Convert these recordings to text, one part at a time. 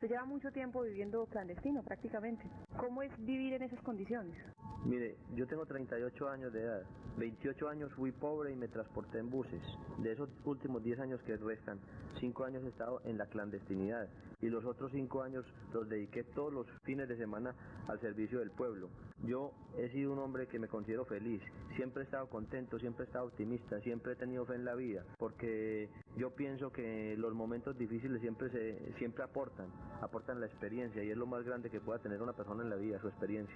Usted lleva mucho tiempo viviendo clandestino prácticamente. ¿Cómo es vivir en esas condiciones? Mire, yo tengo 38 años de edad. 28 años fui pobre y me transporté en buses. De esos últimos 10 años que restan, 5 años he estado en la clandestinidad. Y los otros 5 años los dediqué todos los fines de semana al servicio del pueblo. Yo he sido un hombre que me considero feliz. Siempre he estado contento, siempre he estado optimista, siempre he tenido fe en la vida. Porque yo pienso que los momentos difíciles siempre aportan la experiencia. Y es lo más grande que pueda tener una persona en la vida, su experiencia.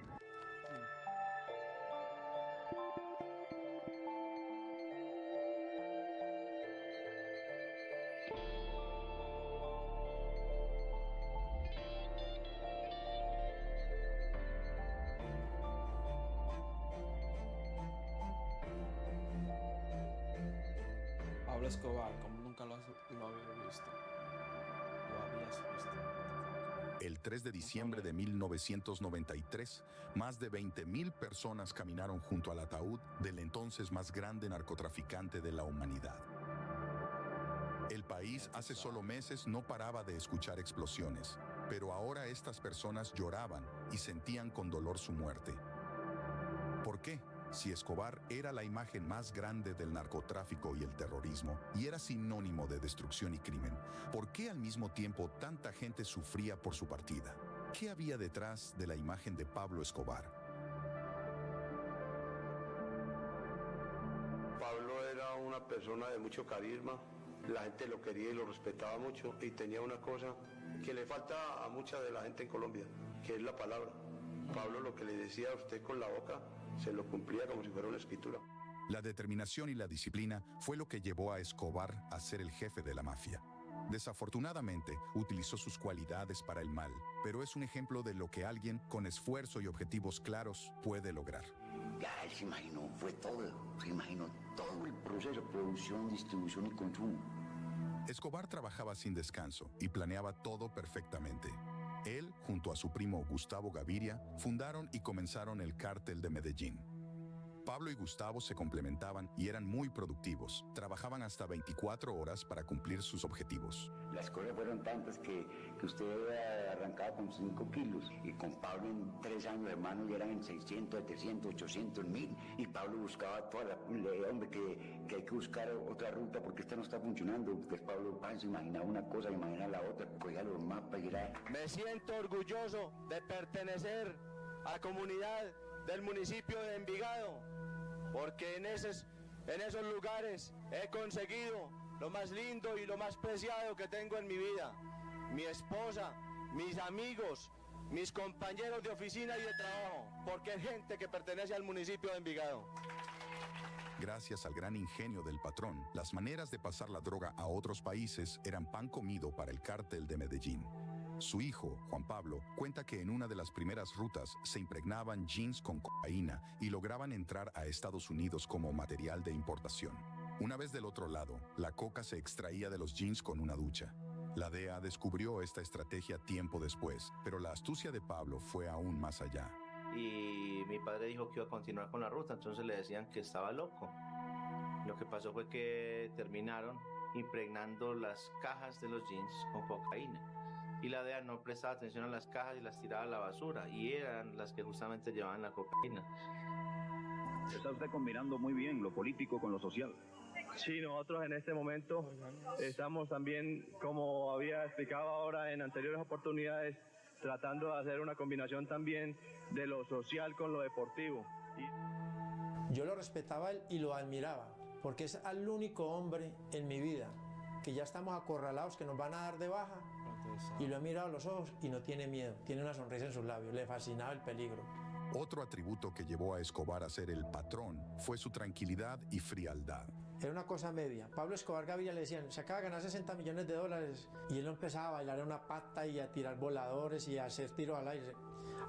Pablo Escobar, como nunca lo había visto. Lo habías visto. El 3 de diciembre de 1993, más de 20.000 personas caminaron junto al ataúd del entonces más grande narcotraficante de la humanidad. El país hace solo meses no paraba de escuchar explosiones, pero ahora estas personas lloraban y sentían con dolor su muerte. ¿Por qué? Si Escobar era la imagen más grande del narcotráfico y el terrorismo, y era sinónimo de destrucción y crimen, ¿por qué al mismo tiempo tanta gente sufría por su partida? ¿Qué había detrás de la imagen de Pablo Escobar? Pablo era una persona de mucho carisma, la gente lo quería y lo respetaba mucho, y tenía una cosa que le falta a mucha de la gente en Colombia, que es la palabra. Pablo lo que le decía a usted con la boca, se lo cumplía como si fuera una escritura. La determinación y la disciplina fue lo que llevó a Escobar a ser el jefe de la mafia. Desafortunadamente, utilizó sus cualidades para el mal, pero es un ejemplo de lo que alguien con esfuerzo y objetivos claros puede lograr. Ya él se imaginó, se imaginó todo el proceso, producción, distribución y consumo. Escobar trabajaba sin descanso y planeaba todo perfectamente. Él, junto a su primo Gustavo Gaviria, fundaron y comenzaron el Cártel de Medellín. Pablo y Gustavo se complementaban y eran muy productivos. Trabajaban hasta 24 horas para cumplir sus objetivos. Las cosas fueron tantas que usted arrancaba con 5 kilos y con Pablo en 3 años, hermano, ya eran en 600, 700, 800, 1000. Y Pablo buscaba hombre, que hay que buscar otra ruta porque esta no está funcionando. Entonces Pablo se imaginaba una cosa, imaginaba la otra, cogía los mapas y era... Me siento orgulloso de pertenecer a la comunidad del municipio de Envigado, porque en esos lugares he conseguido lo más lindo y lo más preciado que tengo en mi vida. Mi esposa, mis amigos, mis compañeros de oficina y de trabajo, porque es gente que pertenece al municipio de Envigado. Gracias al gran ingenio del patrón, las maneras de pasar la droga a otros países eran pan comido para el Cártel de Medellín. Su hijo, Juan Pablo, cuenta que en una de las primeras rutas se impregnaban jeans con cocaína y lograban entrar a Estados Unidos como material de importación. Una vez del otro lado, la coca se extraía de los jeans con una ducha. La DEA descubrió esta estrategia tiempo después, pero la astucia de Pablo fue aún más allá. Y mi padre dijo que iba a continuar con la ruta, entonces le decían que estaba loco. Lo que pasó fue que terminaron impregnando las cajas de los jeans con cocaína. Y la DEA no prestaba atención a las cajas y las tiraba a la basura, y eran las que justamente llevaban la cocaína. Está usted combinando muy bien lo político con lo social. Sí, nosotros en este momento estamos también, como había explicado ahora en anteriores oportunidades, tratando de hacer una combinación también de lo social con lo deportivo. Yo lo respetaba y lo admiraba, porque es el único hombre en mi vida que ya estamos acorralados, que nos van a dar de baja, y lo he mirado a los ojos y no tiene miedo, tiene una sonrisa en sus labios, le fascinaba el peligro. Otro atributo que llevó a Escobar a ser el patrón fue su tranquilidad y frialdad. Era una cosa media. Pablo Escobar Gaviria le decían, se acaba de ganar $60 millones, y él no empezaba a bailar en una pata y a tirar voladores y a hacer tiros al aire.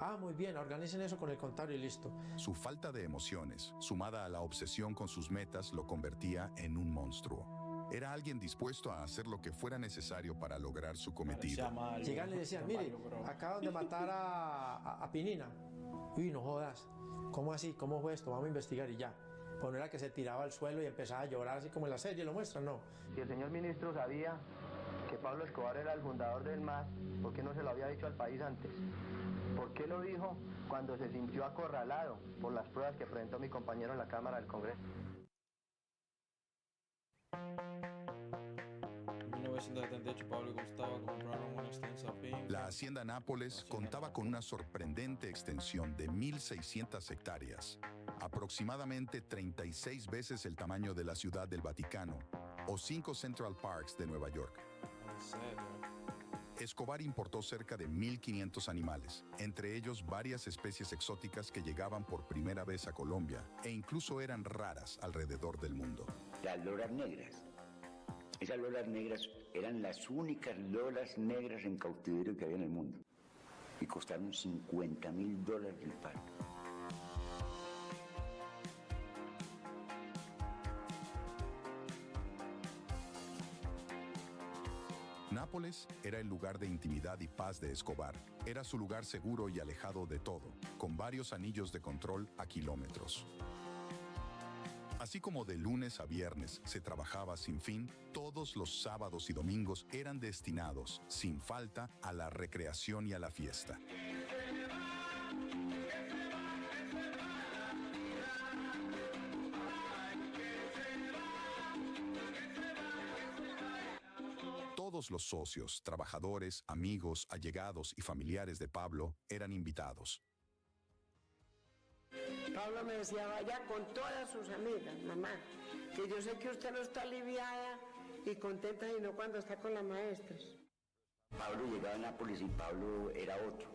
Ah, muy bien, organicen eso con el contable y listo. Su falta de emociones, sumada a la obsesión con sus metas, lo convertía en un monstruo. Era alguien dispuesto a hacer lo que fuera necesario para lograr su cometido. Llegan y le decían, mire, acaban de matar a Pinina. Uy, no jodas. ¿Cómo así? ¿Cómo fue esto? Vamos a investigar y ya. Pues no era que se tiraba al suelo y empezaba a llorar así como en la serie, ¿lo muestran? No. Si el señor ministro sabía que Pablo Escobar era el fundador del MAS, ¿por qué no se lo había dicho al país antes? ¿Por qué lo dijo cuando se sintió acorralado por las pruebas que presentó mi compañero en la Cámara del Congreso? En 1978 Pablo y Gustavo compraron una extensa finca. La hacienda Nápoles contaba con una sorprendente extensión de 1.600 hectáreas, aproximadamente 36 veces el tamaño de la Ciudad del Vaticano o 5 Central Parks de Nueva York. ¿En serio? Escobar importó cerca de 1.500 animales, entre ellos varias especies exóticas que llegaban por primera vez a Colombia e incluso eran raras alrededor del mundo. Las loras negras. Esas loras negras eran las únicas loras negras en cautiverio que había en el mundo. Y costaron $50.000 el par. Nápoles era el lugar de intimidad y paz de Escobar. Era su lugar seguro y alejado de todo, con varios anillos de control a kilómetros. Así como de lunes a viernes se trabajaba sin fin, todos los sábados y domingos eran destinados, sin falta, a la recreación y a la fiesta. Todos los socios, trabajadores, amigos, allegados y familiares de Pablo eran invitados. Pablo me decía, vaya con todas sus amigas, mamá, que yo sé que usted no está aliviada y contenta, sino cuando está con las maestras. Pablo llegaba a Nápoles y Pablo era otro.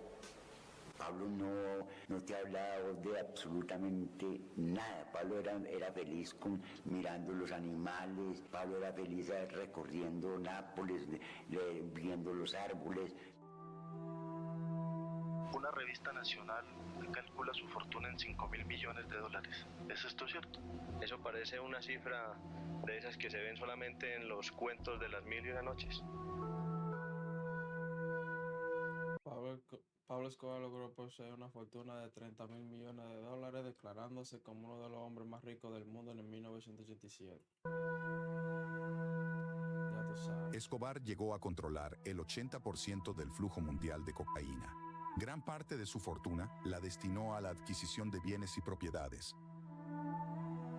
Pablo no te hablaba de absolutamente nada. Pablo era feliz mirando los animales, Pablo era feliz recorriendo Nápoles, viendo los árboles. Una revista nacional calcula su fortuna en $5.000 millones. ¿Es esto cierto? Eso parece una cifra de esas que se ven solamente en los cuentos de las 1001 noches. Pablo Escobar logró poseer una fortuna de $30.000 millones, declarándose como uno de los hombres más ricos del mundo en el 1987. Ya tú sabes. Escobar llegó a controlar el 80% del flujo mundial de cocaína. Gran parte de su fortuna la destinó a la adquisición de bienes y propiedades.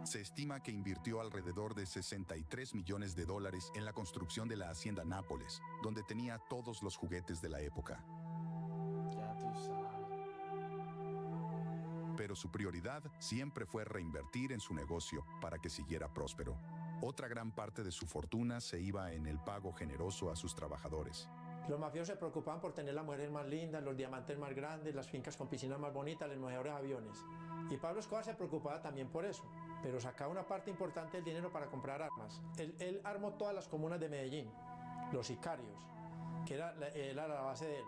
Se estima que invirtió alrededor de $63 millones en la construcción de la hacienda Nápoles, donde tenía todos los juguetes de la época. Ya tú sabes. Pero su prioridad siempre fue reinvertir en su negocio para que siguiera próspero. Otra gran parte de su fortuna se iba en el pago generoso a sus trabajadores. Los mafiosos se preocupaban por tener las mujeres más lindas, los diamantes más grandes, las fincas con piscinas más bonitas, los mejores aviones. Y Pablo Escobar se preocupaba también por eso, pero sacaba una parte importante del dinero para comprar armas. Él armó todas las comunas de Medellín, los sicarios, que era la base de él.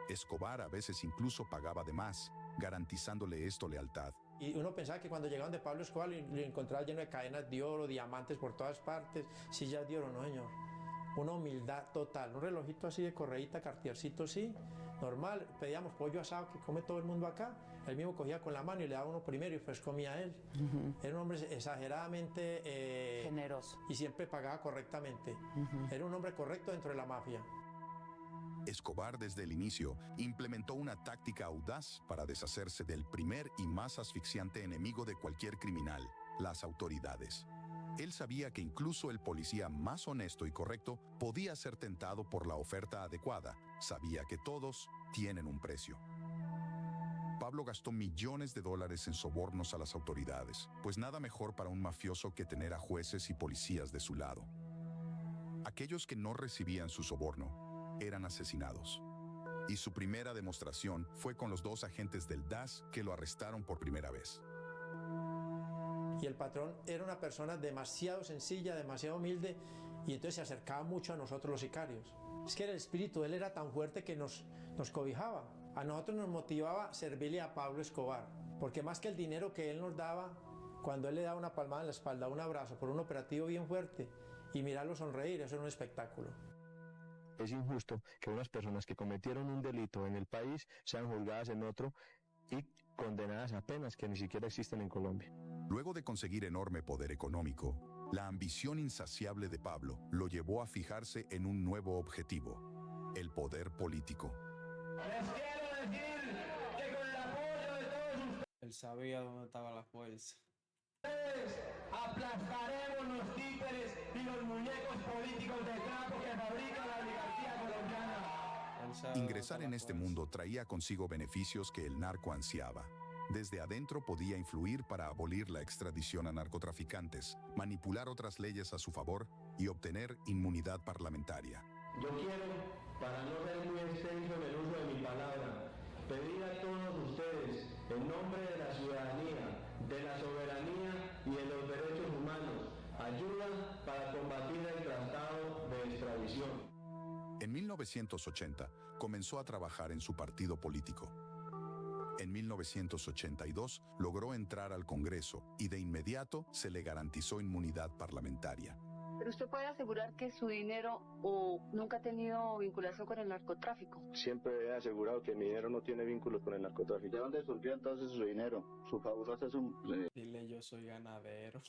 Escobar a veces incluso pagaba de más, garantizándole esto lealtad. Y uno pensaba que cuando llegaban de Pablo Escobar lo encontraba lleno de cadenas de oro, diamantes por todas partes, sillas de oro, no señor. Una humildad total, un relojito así de correíta, cartiercito así, normal. Pedíamos pollo asado que come todo el mundo acá. Él mismo cogía con la mano y le daba uno primero y después comía él. Era un hombre exageradamente generoso. Y siempre pagaba correctamente. Era un hombre correcto dentro de la mafia. Escobar desde el inicio implementó una táctica audaz para deshacerse del primer y más asfixiante enemigo de cualquier criminal, las autoridades. Él sabía que incluso el policía más honesto y correcto podía ser tentado por la oferta adecuada. Sabía que todos tienen un precio. Pablo gastó millones de dólares en sobornos a las autoridades, pues nada mejor para un mafioso que tener a jueces y policías de su lado. Aquellos que no recibían su soborno eran asesinados. Y su primera demostración fue con los 2 agentes del DAS que lo arrestaron por primera vez. Y el patrón era una persona demasiado sencilla, demasiado humilde, y entonces se acercaba mucho a nosotros los sicarios. Es que el espíritu de él era tan fuerte que nos cobijaba. A nosotros nos motivaba servirle a Pablo Escobar, porque más que el dinero que él nos daba, cuando él le daba una palmada en la espalda, un abrazo por un operativo bien fuerte, y mirarlo sonreír, eso era un espectáculo. Es injusto que unas personas que cometieron un delito en el país sean juzgadas en otro y condenadas a penas que ni siquiera existen en Colombia. Luego de conseguir enorme poder económico, La ambición insaciable de Pablo lo llevó a fijarse en un nuevo objetivo: el poder político. Les quiero decir que con el apoyo de todos ustedes, Él sabía dónde estaba la fuerza. aplastaremos los títeres y los muñecos políticos de trapo que fabrica la oligarquía colombiana. Ingresar en este mundo traía consigo beneficios que el narco ansiaba. Desde adentro podía influir para abolir la extradición a narcotraficantes, manipular otras leyes a su favor y obtener inmunidad parlamentaria. Yo quiero, para no ser muy extenso en el uso de mi palabra, pedir a todos ustedes, en nombre de la ciudadanía, de la soberanía y de los derechos humanos, ayuda para combatir el tratado de extradición. En 1980 comenzó a trabajar en su partido político. En 1982 logró entrar al Congreso y de inmediato se le garantizó inmunidad parlamentaria. ¿Pero usted puede asegurar que su dinero nunca ha tenido vinculación con el narcotráfico? Siempre he asegurado que mi dinero no tiene vínculos con el narcotráfico. ¿De dónde surgió entonces su dinero? Su fabulosa Dile, yo soy ganadero.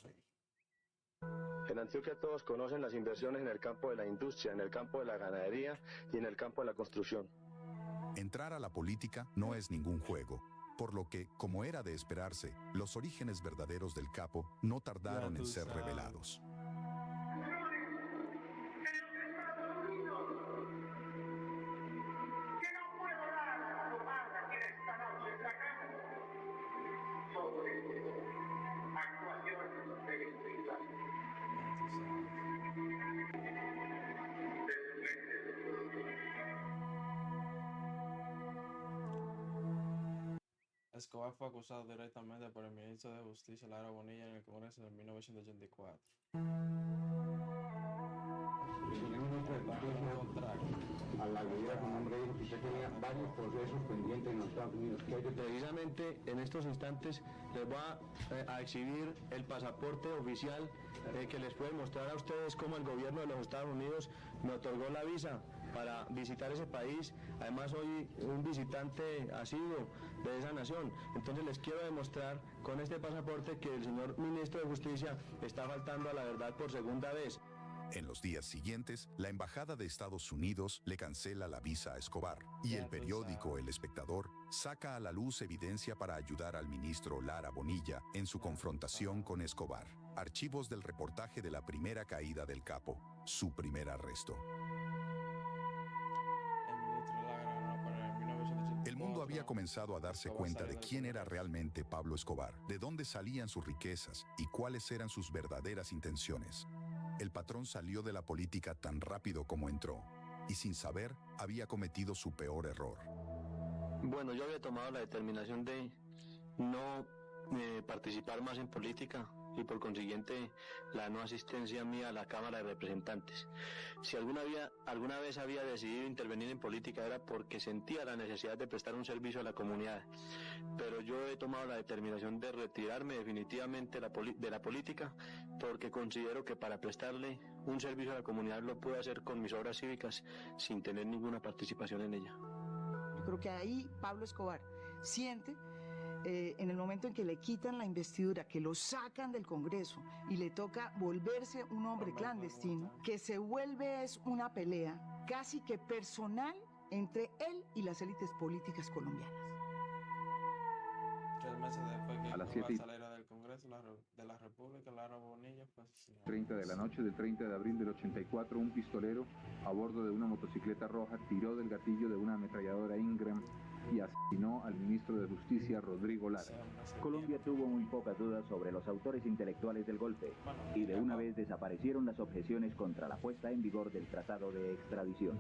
En Antioquia todos conocen las inversiones en el campo de la industria, en el campo de la ganadería y en el campo de la construcción. Entrar a la política no es ningún juego, por lo que, como era de esperarse, los orígenes verdaderos del capo no tardaron en ser revelados. Escobar fue acusado directamente por el ministro de Justicia, Lara Bonilla, en el Congreso de 1984. A la vida con hombre dijo que usted tenía varios procesos pendientes en los Estados Unidos. Precisamente en estos instantes les voy a exhibir el pasaporte oficial que les puede mostrar a ustedes cómo el gobierno de los Estados Unidos me otorgó la visa para visitar ese país. Además soy un visitante asiduo de esa nación. Entonces les quiero demostrar con este pasaporte que el señor ministro de Justicia está faltando a la verdad por segunda vez. En los días siguientes, la Embajada de Estados Unidos le cancela la visa a Escobar y el periódico El Espectador saca a la luz evidencia para ayudar al ministro Lara Bonilla en su confrontación con Escobar. Archivos del reportaje de la primera caída del capo, su primer arresto. El mundo había comenzado a darse cuenta de quién era realmente Pablo Escobar, de dónde salían sus riquezas y cuáles eran sus verdaderas intenciones. El patrón salió de la política tan rápido como entró, y sin saber, había cometido su peor error. Bueno, yo había tomado la determinación de no participar más en política y por consiguiente la no asistencia mía a la Cámara de Representantes. Si alguna vez había decidido intervenir en política era porque sentía la necesidad de prestar un servicio a la comunidad, pero yo he tomado la determinación de retirarme definitivamente de la política porque considero que para prestarle un servicio a la comunidad lo puedo hacer con mis obras cívicas sin tener ninguna participación en ella. Yo creo que ahí Pablo Escobar siente en el momento en que le quitan la investidura, que lo sacan del Congreso y le toca volverse un hombre clandestino, que se vuelve es una pelea casi que personal entre él y las élites políticas colombianas. 3 meses después que a las Escobar saliera del Congreso de la República, Lara Bonilla fue asesinado. 30 de la noche del 30 de abril del 84, un pistolero a bordo de una motocicleta roja tiró del gatillo de una ametralladora Ingram y asesinó al ministro de Justicia, Rodrigo Lara. Colombia tuvo muy pocas dudas sobre los autores intelectuales del golpe y de una vez desaparecieron las objeciones contra la puesta en vigor del tratado de extradición.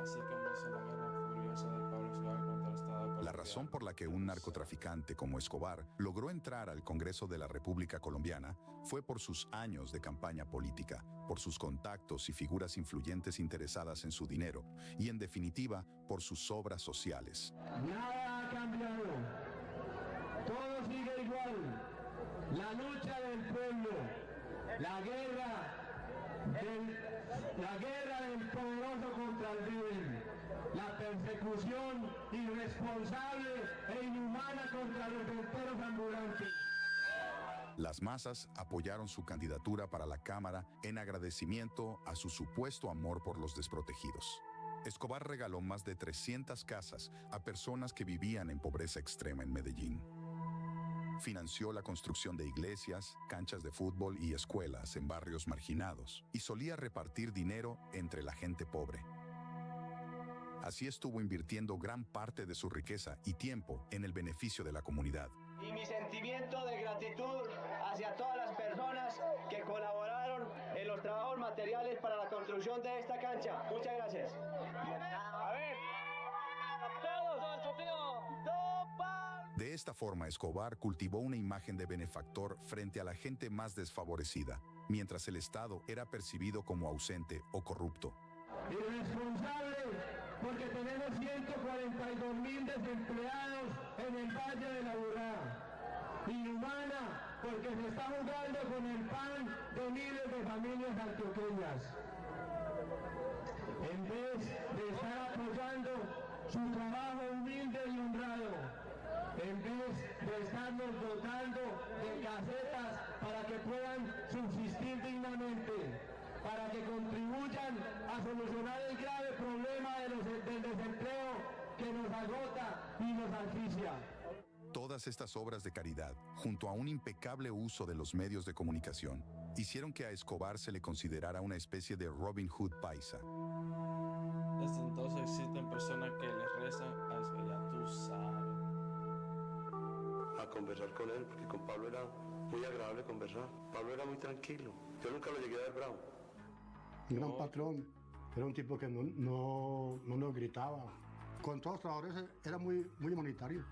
Así comenzó la guerra furiosa de Pablo Escobar contra el Estado colombiano. La razón por la que un narcotraficante como Escobar logró entrar al Congreso de la República Colombiana fue por sus años de campaña política, por sus contactos y figuras influyentes interesadas en su dinero y, en definitiva, por sus obras sociales. Nada ha cambiado. Todo sigue igual. La lucha del pueblo, la guerra del poderoso contra el débil, la persecución irresponsable e inhumana contra los venteros ambulantes. Las masas apoyaron su candidatura para la Cámara en agradecimiento a su supuesto amor por los desprotegidos. Escobar regaló más de 300 casas a personas que vivían en pobreza extrema en Medellín. Financió la construcción de iglesias, canchas de fútbol y escuelas en barrios marginados y solía repartir dinero entre la gente pobre. Así estuvo invirtiendo gran parte de su riqueza y tiempo en el beneficio de la comunidad. Y mi sentimiento de gratitud hacia todas las personas que colaboraron en los trabajos materiales para la construcción de esta cancha. Muchas gracias. A ver, De esta forma, Escobar cultivó una imagen de benefactor frente a la gente más desfavorecida, mientras el Estado era percibido como ausente o corrupto. Irresponsable porque tenemos 142.000 desempleados en el Valle de la Burrá. Inhumana porque se está jugando con el pan de miles de familias antioqueñas. En vez de estar apoyando su trabajo humilde y honrado, en vez de estarnos dotando de casetas para que puedan subsistir dignamente, para que contribuyan a solucionar el grave problema del desempleo que nos agota y nos asfixia. Todas estas obras de caridad, junto a un impecable uso de los medios de comunicación, hicieron que a Escobar se le considerara una especie de Robin Hood paisa. Desde entonces existen personas que le rezan a eso, ya tú sabes. A conversar con él, porque con Pablo era muy agradable conversar. Pablo era muy tranquilo. Yo nunca lo llegué a ver bravo. Un gran patrón, era un tipo que no nos gritaba. Con todos los trabajadores era muy humanitario.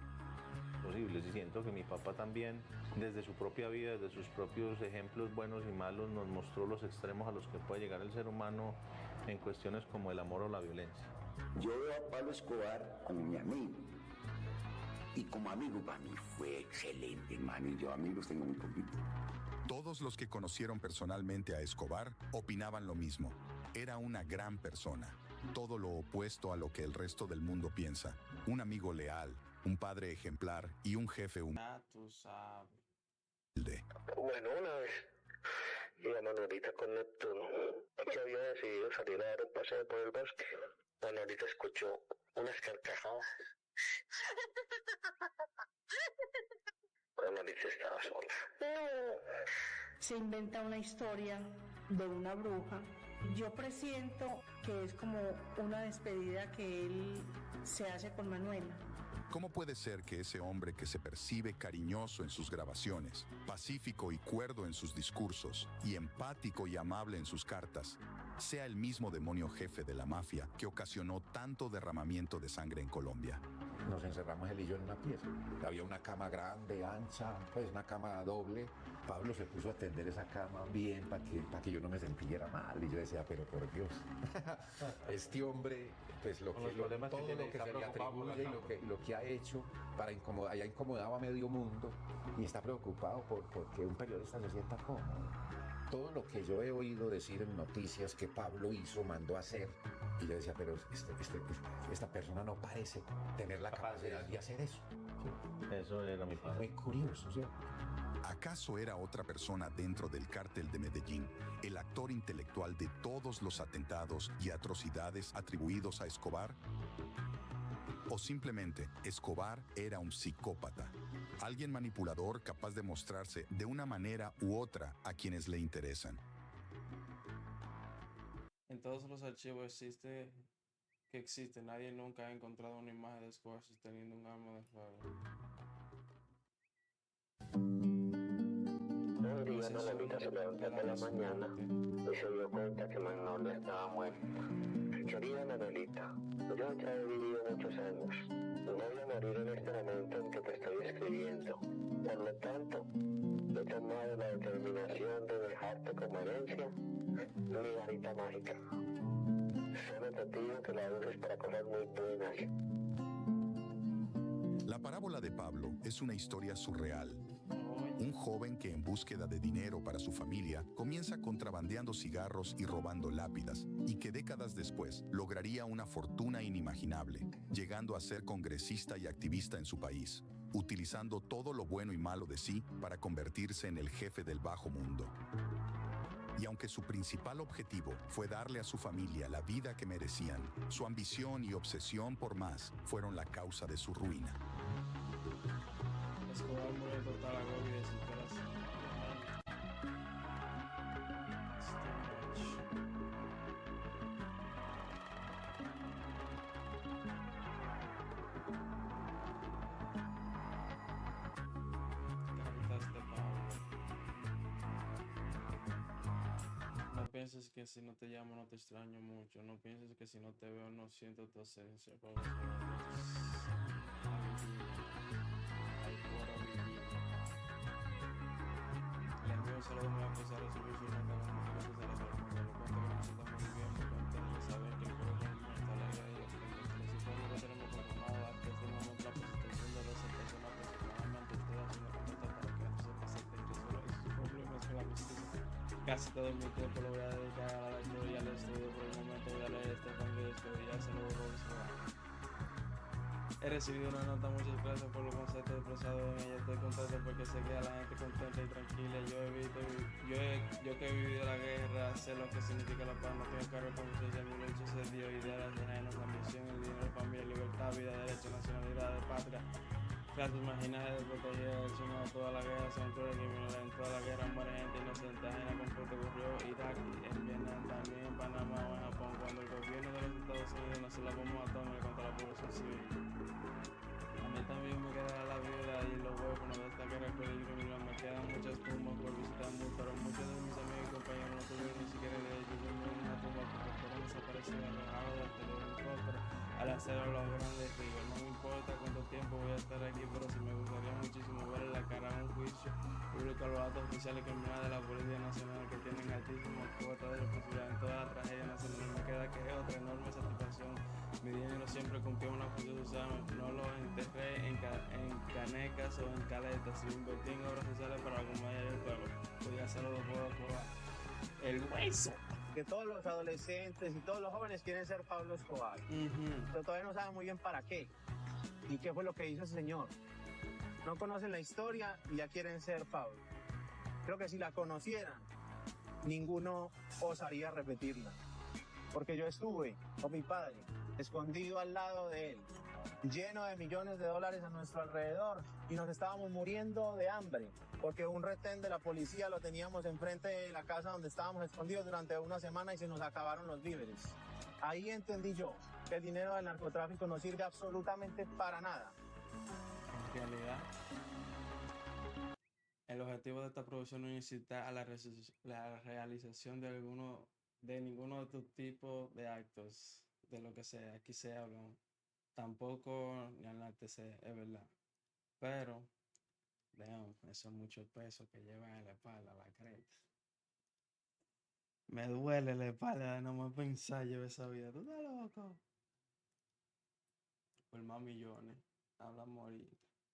Posibles, y siento que mi papá también, desde su propia vida, desde sus propios ejemplos buenos y malos, nos mostró los extremos a los que puede llegar el ser humano en cuestiones como el amor o la violencia. Yo veo a Pablo Escobar como mi amigo. Y como amigo para mí fue excelente, hermano. Y yo amigos tengo muy poquito. Todos los que conocieron personalmente a Escobar opinaban lo mismo. Era una gran persona. Todo lo opuesto a lo que el resto del mundo piensa. Un amigo leal, un padre ejemplar y un jefe humilde. Bueno, una vez iba Manuelita con Neptuno, que había decidido salir a dar un paseo por el bosque. Manuelita escuchó unas carcajadas. Manuelita estaba sola. Se inventa una historia de una bruja. Yo presiento que es como una despedida que él se hace con Manuela. ¿Cómo puede ser que ese hombre que se percibe cariñoso en sus grabaciones, pacífico y cuerdo en sus discursos, y empático y amable en sus cartas, sea el mismo demonio jefe de la mafia que ocasionó tanto derramamiento de sangre en Colombia? Nos encerramos él y yo en una pieza. Había una cama grande, ancha, pues una cama doble. Pablo se puso a tender esa cama bien para que yo no me sintiera mal. Y yo decía, pero por Dios, este hombre, pues todo lo que se le atribuye y lo que ha hecho para incomodar, haya incomodado a medio mundo y está preocupado porque un periodista se sienta cómodo. Todo lo que yo he oído decir en noticias que Pablo hizo, mandó a hacer, y yo decía, pero esta persona no parece tener la capacidad de hacer eso. Eso era mi padre. Muy curioso, ¿sí? ¿Acaso era otra persona dentro del cártel de Medellín, el actor intelectual de todos los atentados y atrocidades atribuidos a Escobar? ¿O simplemente Escobar era un psicópata, alguien manipulador capaz de mostrarse de una manera u otra a quienes le interesan? En todos los archivos existe, nadie nunca ha encontrado una imagen de Escobar sosteniendo un arma de fuego. Un día Manuelita se levantó por la mañana y se dio cuenta que Manolo estaba muerto. Querida Manuelita, yo ya he vivido muchos años y no voy a morir en este momento en que te estoy escribiendo. Por lo tanto, he tomado la determinación de dejarte como herencia mi varita mágica. Solo te pido que la uses para cosas muy buenas. La parábola de Pablo es una historia surreal. Un joven que en búsqueda de dinero para su familia comienza contrabandeando cigarros y robando lápidas y que décadas después lograría una fortuna inimaginable, llegando a ser congresista y activista en su país. utilizando todo lo bueno y malo de sí para convertirse en el jefe del bajo mundo. Y aunque su principal objetivo fue darle a su familia la vida que merecían, su ambición y obsesión por más fueron la causa de su ruina. Escobar murió de total agobio y desesperación. No pienses que si no te llamo no te extraño mucho. No pienses que si no te veo no siento tu ausencia. Le envío un saludo muy especial a su hijo y una cara muy especial a su hijo. Lo cuento que nos estamos muy bien, muy contentos de saber que el corazón está alegre y optimista. Si por lo que tenemos programado hasta este momento la presentación de 12 personas aproximadamente, estoy haciendo contacto para que no se presenten que solo hay sus problemas con la visita. Casi todo mi tiempo lo voy a dedicar a la lectura y al estudio. Por el momento voy a leer este evangelio y ya se lo borro. He recibido una nota, muchas gracias por los conceptos expresados en ella. Estoy contento porque sé que a la gente contenta y tranquila. Yo que he vivido la guerra, sé lo que significa la paz. No tengo cargo con conciencia, mi derecho es Dios, ideas ajenas, ambición, el dinero, familia, libertad, vida, derecho, nacionalidad, de patria. Clases marginales de proteger el sumo de toda la guerra, centro de criminal. En toda la guerra muere gente inocente, ajena con fuerte ocurrió Irak, en Vietnam, también en Panamá o en Japón. Cuando el gobierno de los Estados Unidos lanzó la bomba atómica contra la población civil. A mí también me queda la vida y los huérfanos de esta guerra criminal. Me quedan muchas tumbas por visitar, pero muchos de mis amigos y compañeros no tuvieron ni siquiera derecho de dormir en una tumba porque fueron desaparecidos arrojados del helicóptero al hacer los grandes ríos. No me importa cuánto tiempo voy a estar aquí, pero sí me gustaría muchísimo ver la cara en un juicio público a los datos oficiales criminales de la Policía Nacional que tienen altísima cuota de responsabilidad en toda la tragedia nacional. Me queda que es otra enorme satisfacción. Mi dinero siempre cumplió una función social, no lo enterré en canecas o en caletas, lo invertí en obras sociales para la comunidad y el pueblo. Podía hacerlo, lo puedo probar. El hueso. Que todos los adolescentes y todos los jóvenes quieren ser Pablo Escobar, pero todavía no saben muy bien para qué y qué fue lo que hizo ese señor. No conocen la historia y ya quieren ser Pablo. Creo que si la conocieran, ninguno osaría repetirla, porque yo estuve con mi padre, escondido al lado de él, lleno de millones de dólares a nuestro alrededor y nos estábamos muriendo de hambre porque un retén de la policía lo teníamos enfrente de la casa donde estábamos escondidos durante una semana y se nos acabaron los víveres. Ahí entendí yo que el dinero del narcotráfico no sirve absolutamente para nada. En realidad, el objetivo de esta producción no es incitar a la realización de ninguno de estos tipos de actos, de lo que sea. Aquí se hablan. Tampoco ni al NTC, es verdad. Pero, vean, eso es mucho peso que llevan en la espalda, la creta. Me duele la espalda de no me pensar yo esa vida. ¿Tú estás loco? Por más millones. Hablamos ahorita.